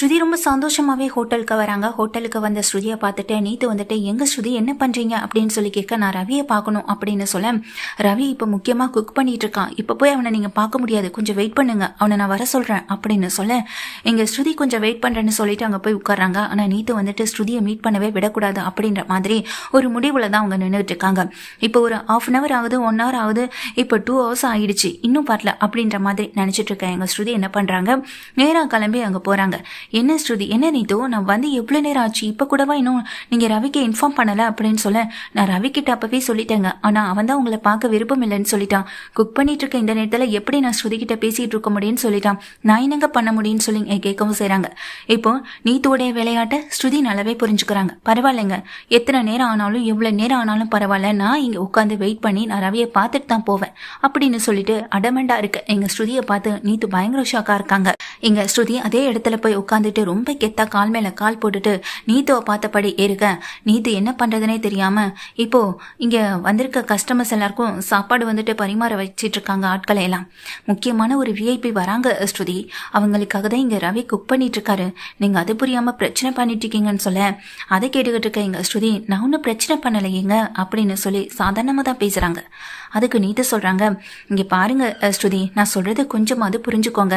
ஸ்ருதி ரொம்ப சந்தோஷமாவே ஹோட்டலுக்கு வராங்க. ஹோட்டலுக்கு வந்த ஸ்ருதியை பார்த்துட்டு நீத்து வந்துட்டு, எங்க ஸ்ருதி என்ன பண்றீங்க அப்படின்னு சொல்லி கேட்க, நான் ரவியை பார்க்கணும் அப்படின்னு சொல்ல, ரவி இப்போ முக்கியமா குக் பண்ணிட்டு இருக்கான், இப்போ போய் அவனை நீங்க பார்க்க முடியாது, கொஞ்சம் வெயிட் பண்ணுங்க, அவனை நான் வர சொல்றேன் அப்படின்னு சொல்ல, எங்க ஸ்ருதி கொஞ்சம் வெயிட் பண்றேன்னு சொல்லிட்டு அங்க போய் உட்கார்றாங்க. ஆனா நீத்து வந்துட்டு ஸ்ருதியை மீட் பண்ணவே விடக்கூடாது அப்படின்ற மாதிரி ஒரு முடிவுல தான் அவங்க நின்றுட்டு இருக்காங்க. இப்போ ஒரு 1/2 hour ஆகுது, 1 hour ஆகுது, இப்போ 2 hours ஆயிடுச்சு, இன்னும் வரல அப்படின்ற மாதிரி நினைச்சிட்டு இருக்கேன். எங்க ஸ்ருதி என்ன பண்றாங்க, நேரா கிளம்பி அங்க போறாங்க. என்ன ஸ்ருதி, என்ன நீத்தோ, நான் வந்து எவ்வளோ நேரம் ஆச்சு, இப்போ கூடவா இன்னும் நீங்கள் ரவிக்கு இன்ஃபார்ம் பண்ணலை அப்படின்னு சொல்ல, நான் ரவி கிட்ட அப்பவே சொல்லிட்டேங்க, ஆனால் அவன் தான் உங்களை பார்க்க விருப்பம் இல்லைன்னு சொல்லிட்டான். குக் பண்ணிட்டு இருக்க இந்த நேரத்தில் எப்படி நான் ஸ்ருதி கிட்ட பேசிட்டு இருக்க முடியும்னு சொல்லிட்டான். நான் என்னங்க பண்ண முடியும்னு சொல்லி கேட்கவும் செய்கிறாங்க. இப்போ நீத்தோடைய விளையாட்டை ஸ்ருதி நல்லாவே புரிஞ்சுக்கிறாங்க. பரவாயில்லைங்க, எத்தனை நேரம் ஆனாலும் எவ்வளோ நேரம் ஆனாலும் பரவாயில்ல, நான் இங்கே உட்காந்து வெயிட் பண்ணி நான் ரவியை பார்த்துட்டு தான் போவேன் அப்படின்னு சொல்லிட்டு அடமெண்டா இருக்க எங்கள் ஸ்ருதியை பார்த்து நீத்து பயங்கர ஷாக்காக இருக்காங்க. எங்க ஸ்ருதி அதே இடத்துல போய் உட்காந்துட்டு ரொம்ப கெத்தா கால் மேல கால் போட்டுட்டு நீத்துவை பார்த்தபடி இருக்க, நீத்து என்ன பண்றதுனே தெரியாம இப்போ இங்க வந்திருக்க கஸ்டமர்ஸ் எல்லாருக்கும் சாப்பாடு வந்துட்டு பரிமாற வச்சிட்டு இருக்காங்க. ஆட்களை எல்லாம் முக்கியமான ஒரு விஐபி வராங்க ஸ்ருதி, அவங்களுக்காக தான் இங்க ரவி குக் பண்ணிட்டு இருக்காரு, நீங்க அது புரியாம பிரச்சனை பண்ணிட்டு இருக்கீங்கன்னு சொல்ல, அதை கேட்டுக்கிட்டு இருக்க எங்க ஸ்ருதி, நான் ஒன்னும் பிரச்சனை பண்ணலையேங்க அப்படின்னு சொல்லி சாதாரணமா தான் பேசுறாங்க. அதுக்கு நீத்து சொல்றாங்க, இங்க பாருங்க ஸ்ருதி, நான் சொல்றது கொஞ்சமாவது புரிஞ்சுக்கோங்க,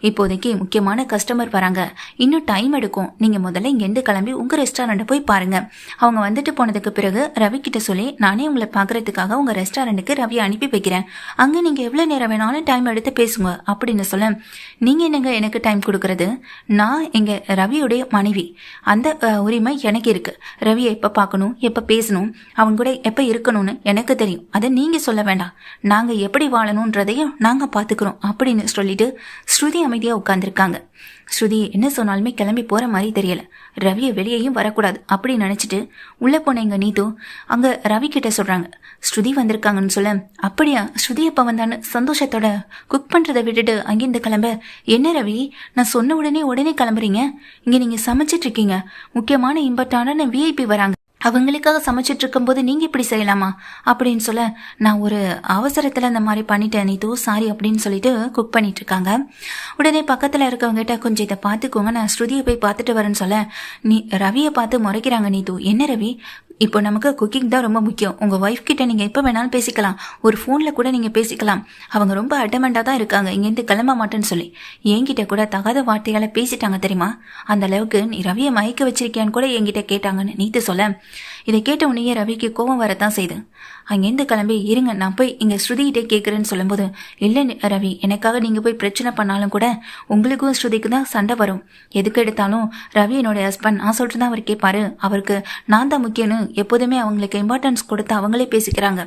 இப்போதைக்கு முக்கியமான கஸ்டமர் வராங்க, இன்னும் டைம் எடுக்கும், நீங்க முதல்ல இங்கேருந்து கிளம்பி உங்க ரெஸ்டாரண்ட்டை போய் பாருங்க, அவங்க வந்துட்டு போனதுக்கு பிறகு ரவி கிட்ட சொல்லி நானே உங்களை பாக்குறதுக்காக உங்க ரெஸ்டாரண்ட்டுக்கு ரவியை அனுப்பி வைக்கிறேன், அங்க நீங்க எவ்வளவு நேரம் வேணாலும் டைம் எடுத்து பேசுங்க அப்படின்னு சொல்ல, நீங்க என்னங்க எனக்கு டைம் கொடுக்கறது, நான் எங்க ரவியுடைய மனைவி, அந்த உரிமை எனக்கு இருக்கு, ரவியை எப்ப பார்க்கணும், எப்ப பேசணும், அவங்க கூட எப்ப இருக்கணும்னு எனக்கு தெரியும், அதை நீங்க சொல்ல வேண்டாம், நாங்க எப்படி வாழணும்ன்றதையும் நாங்க பாத்துக்கிறோம் அப்படின்னு சொல்லிட்டு ஸ்ருதி அமைதியா உட்கார்ந்துருக்காங்க. ஸ்ருதி என்ன சொன்னாலுமே கிளம்பி போற மாதிரி தெரியல, ரவியை வெளியேயும் வரக்கூடாது அப்படின்னு நினைச்சிட்டு உள்ள போன எங்க நீத்து அங்க ரவி கிட்ட சொல்றாங்க, ஸ்ருதி வந்திருக்காங்கன்னு சொல்ல, அப்படியா ஸ்ருதி எப்ப வந்தான்னு சந்தோஷத்தோட குக் பண்றதை விட்டுட்டு அங்கிருந்து கிளம்ப, என்ன ரவி நான் சொன்ன உடனே கிளம்புறீங்க, இங்க நீங்க சமைச்சிட்டு இருக்கீங்க, முக்கியமான இம்பார்ட்டான விஐபி வராங்க, அவங்களுக்காக சமைச்சிட்டு இருக்கும் போது நீங்க இப்படி செய்யலாமா அப்படின்னு சொல்ல, நான் ஒரு அவசரத்துல இந்த மாதிரி பண்ணிட்டேன் நீத்து, சாரி அப்படின்னு சொல்லிட்டு குக் பண்ணிட்டு இருக்காங்க. உடனே பக்கத்துல இருக்கவங்க கிட்ட கொஞ்சம் இதை பாத்துக்கோங்க, நான் ஸ்ருதியை போய் பார்த்துட்டு வரேன்னு சொல்ல, நீ ரவியை பார்த்து முறைக்கிறாங்க நீத்து, என்ன ரவி இப்போ நமக்கு குக்கிங் தான் ரொம்ப முக்கியம், உங்க ஒய்ஃப் கிட்ட நீங்க எப்ப வேணாலும் பேசிக்கலாம், ஒரு போன்ல கூட நீங்க பேசிக்கலாம், அவங்க ரொம்ப அடமெண்டா தான் இருக்காங்க இங்கேருந்து கிளம்ப மாட்டேன்னு சொல்லி என்கிட்ட கூட தகாத வார்த்தையால பேசிட்டாங்க தெரியுமா, அந்த அளவுக்கு நீ ரவியை மயக்க வச்சிருக்கியான்னு கூட என்கிட்ட கேட்டாங்கன்னு நீத்து சொல்ல, இதை கேட்ட உடனே ரவிக்கு கோபம் வரத்தான் செய்து அங்கேருந்து கிளம்பி, இருங்க நான் போய் இங்க ஸ்ருதிகிட்டே கேட்கறேன்னு சொல்லும்போது, இல்லை ரவி எனக்காக நீங்க போய் பிரச்சனை பண்ணாலும் கூட உங்களுக்கும் ஸ்ருதிக்கு தான் சண்டை வரும், எதுக்கு எடுத்தாலும் ரவி என்னோட ஹஸ்பண்ட், நான் சொல்லிட்டு தான் அவர் கேட்பாரு, அவருக்கு நான் தான் முக்கியம்னு எப்போதுமே அவங்களுக்கு இம்பார்ட்டன்ஸ் கொடுத்து அவங்களே பேசிக்கிறாங்க,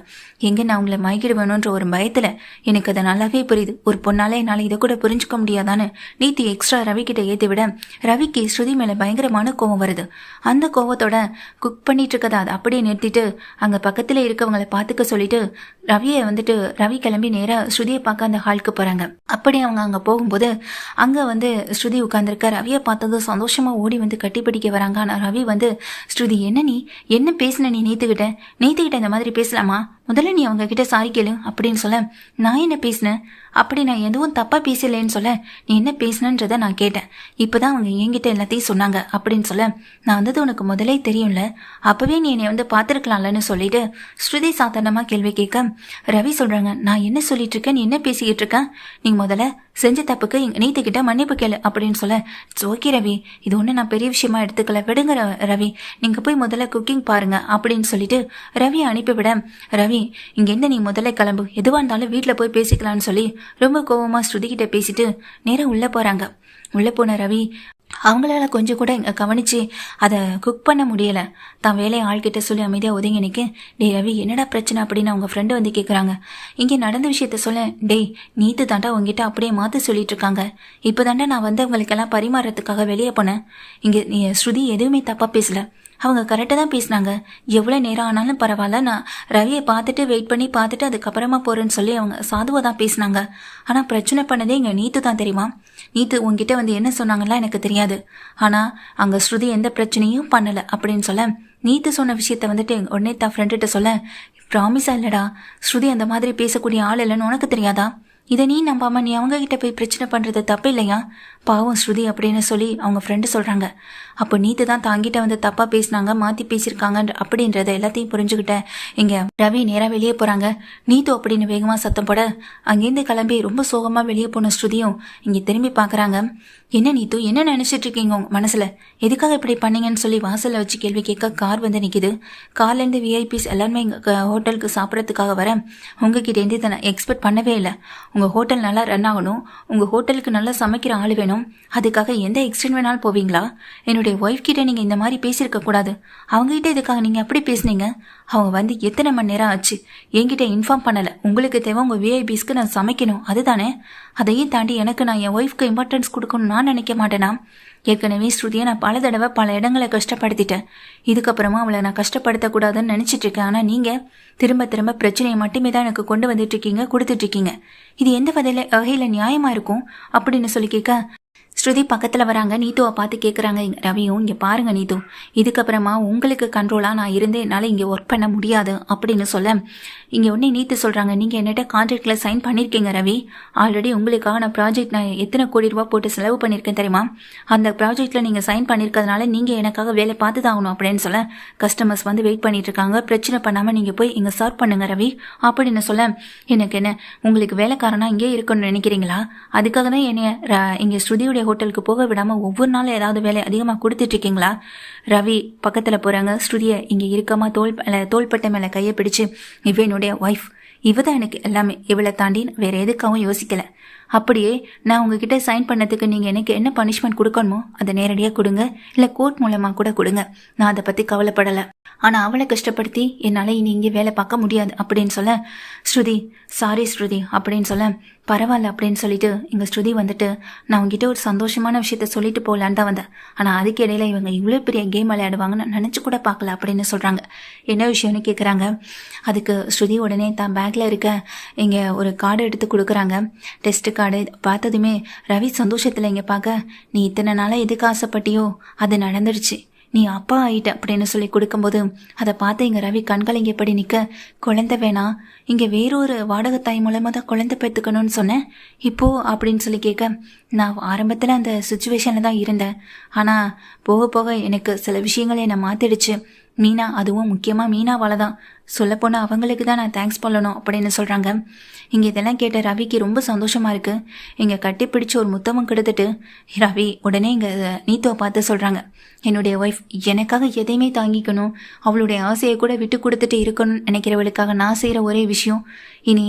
எங்க நான் அவங்களை மயக்கிடுவேணுன்ற ஒரு பயத்துல, எனக்கு அதை நல்லாவே புரியுது, ஒரு பொண்ணாலே என்னால இதை கூட புரிஞ்சுக்க முடியாதான்னு நீத்தி எக்ஸ்ட்ரா ரவி கிட்ட ஏத்தி விட, ரவிக்கு ஸ்ருதி மேல பயங்கரமான கோவம் வருது. அந்த கோவத்தோட குக் பண்ணிட்டு இருக்கதை அதை அப்படியே நிறுத்திட்டு அங்க பக்கத்துல இருக்கவங்களை பார்த்துக்க சொல்லிட்டு ரவியை வந்துட்டு ரவி கிளம்பி நேரா ஸ்ருதியை பார்க்க அந்த ஹாலுக்கு போறாங்க. அப்படி அவங்க அங்க போகும்போது அங்க வந்து ஸ்ருதி உட்கார்ந்துருக்க, ரவியை பார்த்ததும் சந்தோஷமா ஓடி வந்து கட்டி பிடிக்க வராங்க. ஆனா ரவி வந்து, ஸ்ருதி என்ன நீ என்ன பேசின, நீ நீத்துக்கிட்ட இந்த மாதிரி பேசலாமா, முதல்ல நீ அவங்க கிட்ட சாரி கேளு அப்படின்னு சொல்ல, நான் என்ன பேசினேன், அப்படி நான் எதுவும் தப்பா பேசலேன்னு சொல்ல, நீ என்ன பேசினன்றத நான் கேட்டேன், இப்பதான் அவங்க என்கிட்ட எல்லாத்தையும் சொன்னாங்க அப்படின்னு சொல்ல, நான் வந்தது உனக்கு முதலே தெரியும்ல, அப்பவே நீ என்னை வந்து பாத்துருக்கலாம்லன்னு சொல்லிட்டு ஸ்ருதி சாதாரணமா கேள்வி கேட்க, ரவி சொல்றாங்க, நான் என்ன சொல்லிட்டு இருக்கேன், நீ என்ன பேசிக்கிட்டு இருக்க, நீ முதல்ல செஞ்ச தப்புக்கு நீத்துக்கிட்ட மன்னிப்பு கேளு அப்படின்னு சொல்ல, ஓகே ரவி, இது ஒண்ணு நான் பெரிய விஷயமா எடுத்துக்கல, விடுங்க ரவி, நீங்க போய் முதல்ல குக்கிங் பாருங்க அப்படின்னு சொல்லிட்டு ரவி அனுப்பிவிட, ரவி இங்க இருந்து நீ முதல்ல கிளம்பு, எதுவா இருந்தாலும் வீட்டுல போய் பேசிக்கலாம்னு சொல்லி ரொம்ப கோபமா ஸ்ருதி கிட்ட பேசிட்டு நேரம் உள்ள போறாங்க. உள்ள போன ரவி அவங்களால கொஞ்சம் கூட இங்க கவனிச்சு அதை குக் பண்ண முடியல, தான் வேலையை ஆள்கிட்ட சொல்லி அமைதியா ஒதுங்கி நிக்க, டே ரவி என்னடா பிரச்சனை அப்படின்னு அவங்க ஃப்ரெண்டு வந்து கேக்குறாங்க. இங்க நடந்த விஷயத்த சொல்ல, டேய் நீத்து தாண்டா உங்ககிட்ட அப்படியே மாத்தி சொல்லிட்டு இருக்காங்க, இப்பதாண்டா நான் வந்து அவங்களுக்கெல்லாம் பரிமாறதுக்காக வெளியே போனேன், இங்க நீ ஸ்ருதி எதுவுமே தப்பா பேசல, அவங்க கரெக்டாக தான் பேசினாங்க, எவ்வளோ நேரம் ஆனாலும் பரவாயில்ல, நான் ரவியை பார்த்துட்டு வெயிட் பண்ணி பார்த்துட்டு அதுக்கப்புறமா போறேன்னு சொல்லி அவங்க சாதுவாக தான் பேசினாங்க, ஆனால் பிரச்சனை பண்ணதே இங்கே நீத்து தான் தெரியுமா, நீத்து உங்ககிட்ட வந்து என்ன சொன்னாங்கலாம் எனக்கு தெரியாது, ஆனால் அங்கே ஸ்ருதி எந்த பிரச்சனையும் பண்ணலை அப்படின்னு சொல்ல, நீத்து சொன்ன விஷயத்த வந்துட்டு உடனே தான் ஃப்ரெண்டுகிட்ட சொல்ல, ப்ராமிஸா இல்லடா ஸ்ருதி அந்த மாதிரி பேசக்கூடிய ஆள் இல்லைன்னு உனக்கு தெரியாதா, இதை நீ நம்பாம நீ அவங்க கிட்ட போய் பிரச்சனை பண்றது தப்பு இல்லையா, பாவம் ஸ்ருதி அப்படின்னு சொல்லி அவங்க ஃப்ரெண்டு சொல்கிறாங்க. அப்போ நீத்து தான் தாங்கிட்ட வந்து தப்பாக பேசினாங்க, மாற்றி பேசியிருக்காங்க அப்படின்றத எல்லாத்தையும் புரிஞ்சுக்கிட்டேன். இங்கே ரவி நேராக வெளியே போகிறாங்க. நீத்து அப்படின்னு வேகமாக சத்தம் போட அங்கேருந்து கிளம்பி ரொம்ப சோகமாக வெளியே போன ஸ்ருதியும் இங்கே திரும்பி பார்க்குறாங்க. என்ன நீத்து, என்ன நினச்சிட்டு இருக்கீங்க உங்க மனசில், எதுக்காக இப்படி பண்ணீங்கன்னு சொல்லி வாசலில் வச்சு கேள்வி கேட்க கார் வந்து நிற்கிது. கார்லேருந்து விஐபிஸ் எல்லாருமே எங்கள் ஹோட்டலுக்கு சாப்பிட்றதுக்காக வர உங்ககிட்டேருந்து இதை நான் எக்ஸ்பெக்ட் பண்ணவே இல்லை. உங்கள் ஹோட்டல் நல்லா ரன் ஆகணும், உங்கள் ஹோட்டலுக்கு நல்லா சமைக்கிற ஆள் வேணும், அதுக்காக எந்த எக்ஸ்டென்ட் வேணாலும் போவீங்களா? என்னுடைய ஒய்ஃப் கிட்ட நீங்கள் இந்த மாதிரி பேசியிருக்க கூடாது. அவங்ககிட்ட இதுக்காக நீங்கள் அப்படி பேசுனீங்க. அவங்க வந்து எத்தனை மணி நேரம் ஆச்சு, என்கிட்ட இன்ஃபார்ம் பண்ணலை. உங்களுக்கு தேவை உங்கள் விஐபிஸ்க்கு நான் சமைக்கணும், அதுதானே? அதையும் தாண்டி எனக்கு நான் என் ஒய்ஃப்க்கு இம்பார்ட்டன்ஸ் கொடுக்கணும்னு நான் நினைக்க மாட்டேனா? ஏற்கனவே ஸ்ருதியை நான் பல தடவை பல இடங்களை கஷ்டப்படுத்திட்டேன். இதுக்கப்புறமா அவளை நான் கஷ்டப்படுத்தக்கூடாதுன்னு நினச்சிட்டு இருக்கேன். ஆனால் நீங்கள் திரும்ப திரும்ப பிரச்சனையை மட்டுமே தான் எனக்கு கொண்டு வந்துட்டு இருக்கீங்க, கொடுத்துட்டு இருக்கீங்க. இது எந்த வகையில் நியாயமாக இருக்கும் அப்படின்னு சொல்லி கேட்க ஸ்ருதி பக்கத்தில் வராங்க. நீத்துவை பார்த்து கேட்குறாங்க ரவியும், இங்கே பாருங்க நீத்து, இதுக்கப்புறமா உங்களுக்கு கண்ட்ரோலாக நான் இருந்து என்னால் இங்கே ஒர்க் பண்ண முடியாது அப்படின்னு சொல்ல இங்கே உடனே நீத்து சொல்கிறாங்க, நீங்கள் என்னட்ட கான்ட்ராக்டில் சைன் பண்ணியிருக்கீங்க ரவி. ஆல்ரெடி உங்களுக்காக நான் ப்ராஜெக்ட் நான் எத்தனை கோடி ரூபா போட்டு செலவு பண்ணியிருக்கேன் தெரியுமா? அந்த ப்ராஜெக்டில் நீங்கள் சைன் பண்ணியிருக்கிறதுனால நீங்கள் எனக்காக வேலை பார்த்து தான் ஆகணும் அப்படின்னு சொல்ல கஸ்டமர்ஸ் வந்து வெயிட் பண்ணிட்டு இருக்காங்க. பிரச்சனை பண்ணாமல் நீங்கள் போய் இங்கே சர்வ் பண்ணுங்க ரவி அப்படின்னு சொல்ல எனக்கு என்ன உங்களுக்கு வேலைக்காரனா இங்கே இருக்கணும்னு நினைக்கிறீங்களா? அதுக்காக தான் என்னைய இங்கே ஸ்ருதியுடைய ஹோட்டலுக்கு போக விடாமல் ஒவ்வொரு நாளும் ஏதாவது வேலை அதிகமாக கொடுத்துட்டு இருக்கீங்களா? ரவி பக்கத்தில் போகிறாங்க. ஸ்ருதியை இங்கே இருக்கமா தோள்பட்டை மேலே கையை பிடிச்சு, இவ என்னுடைய ஒய்ஃப், இவ தான் எனக்கு எல்லாமே, இவளை தாண்டி வேற எதுக்காகவும் யோசிக்கல. அப்படியே நான் உங்ககிட்ட சைன் பண்ணதுக்கு நீங்கள் எனக்கு என்ன பனிஷ்மெண்ட் கொடுக்கணுமோ அதை நேரடியாக கொடுங்க, இல்லை கோர்ட் மூலமாக கூட கொடுங்க, நான் அதை பற்றி கவலைப்படலை. ஆனால் அவளை கஷ்டப்படுத்தி என்னால் இனி இங்கே வேலை பார்க்க முடியாது அப்படின்னு சொல்ல ஸ்ருதி சாரி ஸ்ருதி அப்படின்னு சொல்ல பரவாயில்ல அப்படின்னு சொல்லிட்டு எங்கள் ஸ்ருதி வந்துட்டு நான் உங்ககிட்ட ஒரு சந்தோஷமான விஷயத்த சொல்லிட்டு போகலான்னு தான் வந்தேன். ஆனால் அதுக்கு இடையில இவங்க இவ்வளோ பெரிய கேம் விளையாடுவாங்கன்னு நினச்சி கூட பார்க்கல அப்படின்னு சொல்கிறாங்க. என்ன விஷயம்னு கேட்குறாங்க. அதுக்கு ஸ்ருதி உடனே தான் பேக்கில் இருக்க இங்கே ஒரு கார்டு எடுத்து கொடுக்குறாங்க. டெஸ்ட் கார்டு பார்த்ததுமே ரவி சந்தோஷத்தில் இங்கே பார்க்க, நீ இத்தனை நாளாக எதுக்கு ஆசைப்பட்டியோ அது நடந்துடுச்சு, நீ அப்பா ஆயிட்ட அப்படின்னு சொல்லி கொடுக்கும்போது அதை பார்த்து இங்கே ரவி கண்கலங்கியபடி நிற்க, குழந்தை வேணாம், இங்கே வேறொரு வாடகத்தாய் மூலமாக தான் குழந்தை பெற்றுக்கணும்னு சொன்னேன், இப்போ அப்படின்னு சொல்லி கேட்க, நான் ஆரம்பத்தில் அந்த சுச்சுவேஷனில் தான் இருந்தேன், ஆனால் போக போக எனக்கு சில விஷயங்கள் என்னை மாற்றிடுச்சு. மீனா, அதுவும் முக்கியமாக மீனாவால் தான், சொல்லப்போனால் அவங்களுக்கு தான் நான் தேங்க்ஸ் சொல்லணும் அப்படின்னு சொல்கிறாங்க. இங்கே இதெல்லாம் கேட்ட ரவிக்கு ரொம்ப சந்தோஷமாக இருக்குது. இங்கே கட்டிப்பிடிச்சு ஒரு முத்தமும் கொடுத்துட்டு ரவி உடனே இங்கே நீத்துவை பார்த்து சொல்கிறாங்க, என்னுடைய ஒய்ஃப் எனக்காக எதையுமே தாங்கிக்கணும், அவளுடைய ஆசையை கூட விட்டு கொடுத்துட்டு இருக்கணும்னு நினைக்கிறவளுக்காக நான் செய்கிற ஒரே விஷயம் இனி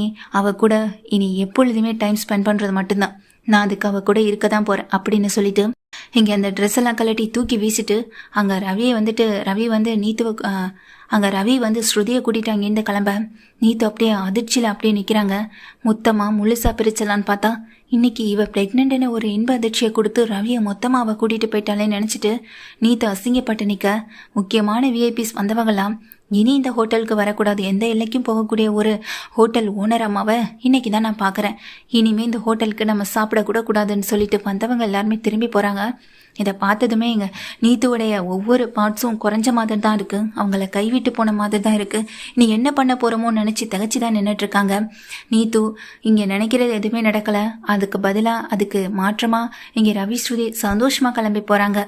கூட இனி எப்பொழுதுமே டைம் ஸ்பெண்ட் பண்ணுறது மட்டும்தான், நான் அதுக்கு அவள் கூட இருக்க தான் போகிறேன் அப்படின்னு சொல்லிட்டு இங்கே அந்த ட்ரெஸ் எல்லாம் கலட்டி தூக்கி வீசிட்டு அங்கே ரவி வந்து நீத்துவை அங்கே ரவி வந்து ஸ்ருதியை கூட்டிகிட்டு அங்கேருந்து கிளம்ப நீத்து அப்படியே அதிர்ச்சியில் அப்படியே நிற்கிறாங்க. மொத்தமாக முழுசாக பிரிச்சலான்னு பார்த்தா இன்னைக்கு இவ ப்ரெக்னென்ட்னு ஒரு இன்ப அதிர்ச்சியை கொடுத்து ரவியை மொத்தமாக அவள் கூட்டிகிட்டு போயிட்டாலே நினச்சிட்டு நீத்து அசிங்கப்பட்டு நிற்க, முக்கியமான விஐபிஸ் வந்தவங்களாம் இனி இந்த ஹோட்டலுக்கு வரக்கூடாது, எந்த எல்லைக்கும் போகக்கூடிய ஒரு ஹோட்டல் ஓனர் அம்மாவை இன்னைக்கு தான் நான் பார்க்குறேன், இனிமேல் இந்த ஹோட்டலுக்கு நம்ம சாப்பிடக்கூட கூடாதுன்னு சொல்லிட்டு வந்தவங்க எல்லாருமே திரும்பி போகிறாங்க. இதை பார்த்ததுமே எங்கள் நீத்துவுடைய ஒவ்வொரு பார்ட்ஸும் குறைஞ்ச மாதிரி தான் இருக்குது, அவங்கள கைவிட்டு போன மாதிரி தான் இருக்குது. நீ என்ன பண்ண போகிறோமோ நினச்சி தகச்சு தான் நின்றுட்டுருக்காங்க. நீத்து இங்கே நினைக்கிறது எதுவுமே நடக்கலை, அதுக்கு பதிலாக அதுக்கு மாற்றமாக இங்கே ரவி ஸ்ருதி சந்தோஷமாக கிளம்பி போகிறாங்க.